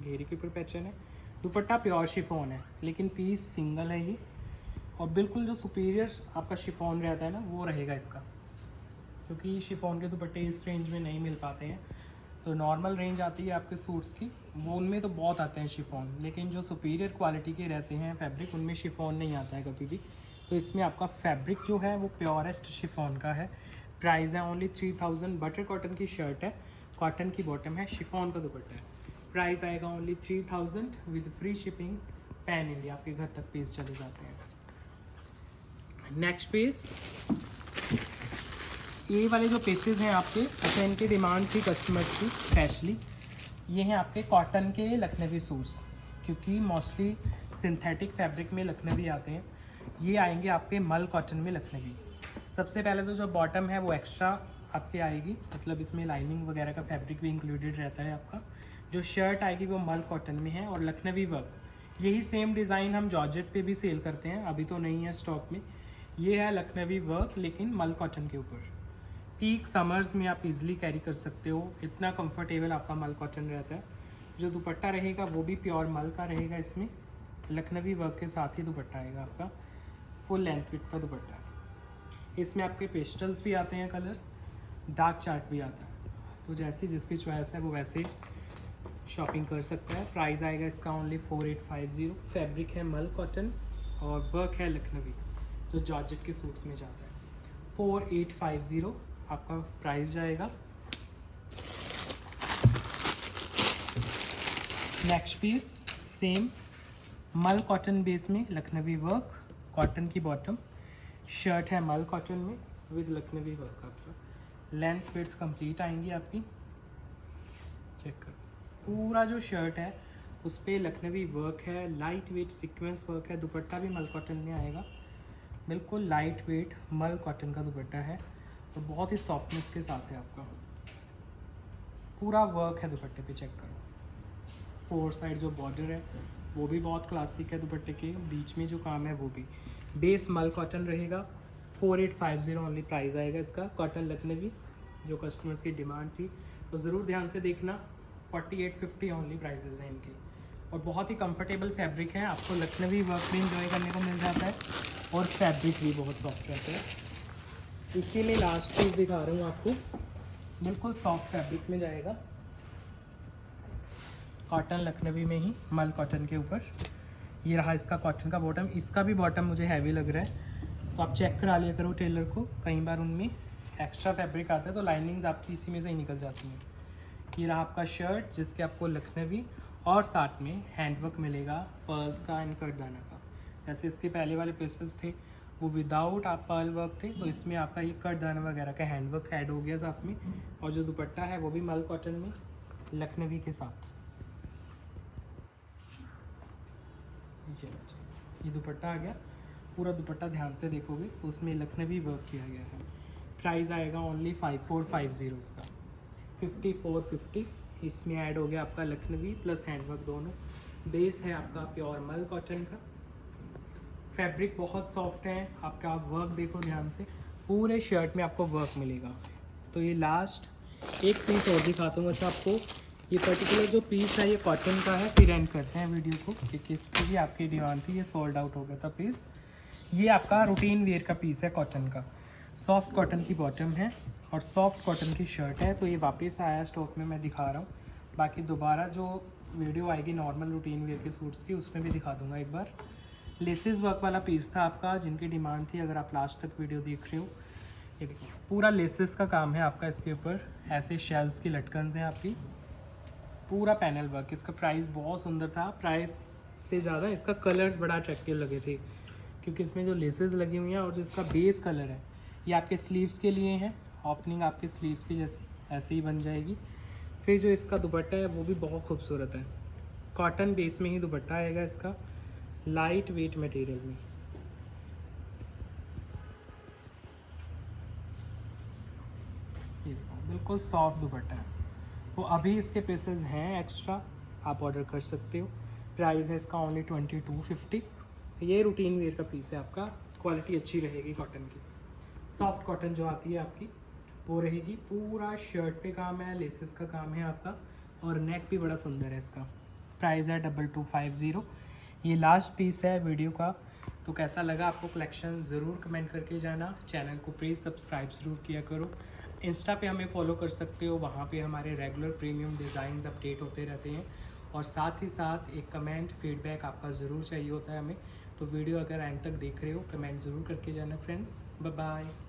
घेरे के ऊपर पैटर्न है। दुपट्टा प्योर शिफॉन है, लेकिन पीस सिंगल है ये, और बिल्कुल जो सुपीरियर आपका शिफॉन रहता है ना वो रहेगा इसका, क्योंकि शिफॉन के दुपट्टे इस रेंज में नहीं मिल पाते हैं। तो नॉर्मल रेंज आती है आपके सूट्स की, वो उनमें तो बहुत आते हैं शिफॉन, लेकिन जो सुपीरियर क्वालिटी के रहते हैं फैब्रिक उनमें शिफॉन नहीं आता है कभी भी। तो इसमें आपका फैब्रिक जो है वो प्योरेस्ट शिफॉन का है। प्राइस है ओनली 3000। बटर कॉटन की शर्ट है, कॉटन की बॉटम है, शिफॉन का दुपट्टा है। प्राइस आएगा only 3000 with free shipping pan India, आपके घर तक पीस चले जाते हैं। नेक्स्ट पीस, ये वाले जो पीसेस हैं आपके, अच्छा इनकी डिमांड थी कस्टमर्स की स्पेशली, ये हैं आपके कॉटन के लखनवी सूट्स, क्योंकि मोस्टली सिंथेटिक फैब्रिक में लखनवी आते हैं। ये आएंगे आपके मल कॉटन में लखनवी। सबसे पहले तो जो बॉटम है वो एक्स्ट्रा आपके आएगी, मतलब इसमें लाइनिंग वगैरह का फैब्रिक भी इंक्लूडेड रहता है आपका। जो शर्ट आएगी वो मल कॉटन में है और लखनवी वर्क। यही सेम डिज़ाइन हम जॉर्जेट पे भी सेल करते हैं, अभी तो नहीं है स्टॉक में। ये है लखनवी वर्क लेकिन मल कॉटन के ऊपर। पीक समर्स में आप इजीली कैरी कर सकते हो, इतना कंफर्टेबल आपका मल कॉटन रहता है। जो दुपट्टा रहेगा वो भी प्योर मल का रहेगा, इसमें लखनवी वर्क के साथ ही दुपट्टा आएगा आपका, फुल लेंथ विथ का दुपट्टा है। इसमें आपके पेस्टल्स भी आते हैं कलर्स, डार्क चार्ट भी आता है, तो जैसी जिसकी चॉइस है वो वैसे शॉपिंग कर सकता है। प्राइस आएगा इसका ओनली 4850। फैब्रिक है मल कॉटन और वर्क है लखनवी, जो जॉर्जेट के सूट्स में जाता है। 4850 आपका प्राइस जाएगा। नेक्स्ट पीस सेम मल कॉटन बेस में लखनवी वर्क, कॉटन की बॉटम, शर्ट है मल कॉटन में विद लखनवी वर्क। आपका लेंथ विड्थ कंप्लीट आएंगी आपकी, चेक करो। पूरा जो शर्ट है उस पर लखनवी वर्क है, लाइट वेट सीक्वेंस वर्क है। दुपट्टा भी मल कॉटन में आएगा, बिल्कुल लाइट वेट मल कॉटन का दुपट्टा है और बहुत ही सॉफ्टनेस के साथ है आपका। पूरा वर्क है दुपट्टे पे, चेक करो। 4 साइड जो बॉर्डर है वो भी बहुत क्लासिक है दुपट्टे के, बीच में जो काम है वो भी। बेस मल कॉटन रहेगा। 4850 ओनली प्राइस आएगा इसका। कॉटन लखनवी जो कस्टमर्स की डिमांड थी, तो ज़रूर ध्यान से देखना। 4850 ओनली प्राइजेज़ हैं इनकी और बहुत ही कंफर्टेबल फैब्रिक है। आपको लखनवी वर्क भी इंजॉय करने को मिल जाता है और फैब्रिक भी बहुत सॉफ्ट रहता है। इसी में लास्ट पीस दिखा रहा हूँ आपको, बिल्कुल सॉफ्ट फैब्रिक में जाएगा, कॉटन लखनवी में ही मल कॉटन के ऊपर। ये रहा इसका कॉटन का बॉटम। इसका भी बॉटम मुझे हैवी लग रहा है, तो आप चेक करा लिया करो टेलर को, कई बार उनमें एक्स्ट्रा फैब्रिक आता है तो लाइनिंग्स आपकी इसी में से ही निकल जाती हैं। ये रहा आपका शर्ट जिसके आपको लखनवी और साथ में हैंडवर्क मिलेगा पर्ल्स का एंड कटदाना का। जैसे इसके पहले वाले पीसेस थे वो विदाउट आप पर्ल वर्क थे, तो इसमें आपका ये कटदाना वगैरह का हैंडवर्क ऐड हो गया साथ में। और जो दुपट्टा है वो भी मल कॉटन में लखनवी के साथ। ये दुपट्टा आ गया, पूरा दुपट्टा ध्यान से देखोगे तो उसमें लखनवी वर्क किया गया है। प्राइस आएगा ओनली 5450 इसका, 5450। इसमें ऐड हो गया आपका लखनवी प्लस हैंडवर्क दोनों। बेस है आपका प्योर मल कॉटन का, फैब्रिक बहुत सॉफ्ट है आपका। आप वर्क देखो ध्यान से, पूरे शर्ट में आपको वर्क मिलेगा। तो ये लास्ट एक पीस और दिखाता हूँ। अच्छा आपको ये पर्टिकुलर जो पीस है ये कॉटन का है, फिर एंड करते हैं वीडियो को क्योंकि इसकी भी आपकी डिमांड थी, ये सोल्ड आउट हो गया था पीस। ये आपका रूटीन वेयर का पीस है कॉटन का, सॉफ्ट कॉटन की बॉटम है और सॉफ्ट कॉटन की शर्ट है। तो ये वापस आया स्टॉक में, मैं दिखा रहा हूँ। बाकी दोबारा जो वीडियो आएगी नॉर्मल रूटीन वेयर के सूट्स की, उसमें भी दिखा दूँगा एक बार। लेसेस वर्क वाला पीस था आपका, जिनकी डिमांड थी, अगर आप लास्ट तक वीडियो देख रहे हो। ये देखो पूरा लेसेस का काम है आपका इसके ऊपर, ऐसे शेल्स की लटकन हैं आपकी, पूरा पैनल वर्क। इसका प्राइस बहुत सुंदर था, प्राइस से ज़्यादा इसका कलर्स बड़ा अट्रैक्टिव लगे थे क्योंकि इसमें जो लेसेस लगी हुई हैं और जो इसका बेस कलर है ये आपके स्लीव्स के लिए है। ओपनिंग आपके स्लीव्स की जैसी ऐसे ही बन जाएगी। फिर जो इसका दुपट्टा है वो भी बहुत खूबसूरत है, कॉटन बेस में ही दुपट्टा आएगा इसका, लाइट वेट मटेरियल में। ये बिल्कुल सॉफ्ट दुपट्टा है। तो अभी इसके पीसेस हैं एक्स्ट्रा, आप ऑर्डर कर सकते हो। प्राइस है इसका ओनली 2250। ये रूटीन वेयर का पीस है आपका, क्वालिटी अच्छी रहेगी कॉटन की। सॉफ्ट कॉटन जो आती है आपकी वो रहेगी। पूरा शर्ट पे काम है, लेसेस का काम है आपका और नेक भी बड़ा सुंदर है इसका। प्राइस है 2250। ये लास्ट पीस है वीडियो का। तो कैसा लगा आपको कलेक्शन ज़रूर कमेंट करके जाना। चैनल को प्लीज़ सब्सक्राइब ज़रूर किया करो। इंस्टा पे हमें फॉलो कर सकते हो, वहाँ पे हमारे रेगुलर प्रीमियम डिज़ाइंस अपडेट होते रहते हैं। और साथ ही साथ एक कमेंट फीडबैक आपका ज़रूर चाहिए होता है हमें, तो वीडियो अगर एंड तक देख रहे हो कमेंट ज़रूर करके जाना फ्रेंड्स। Bye bye.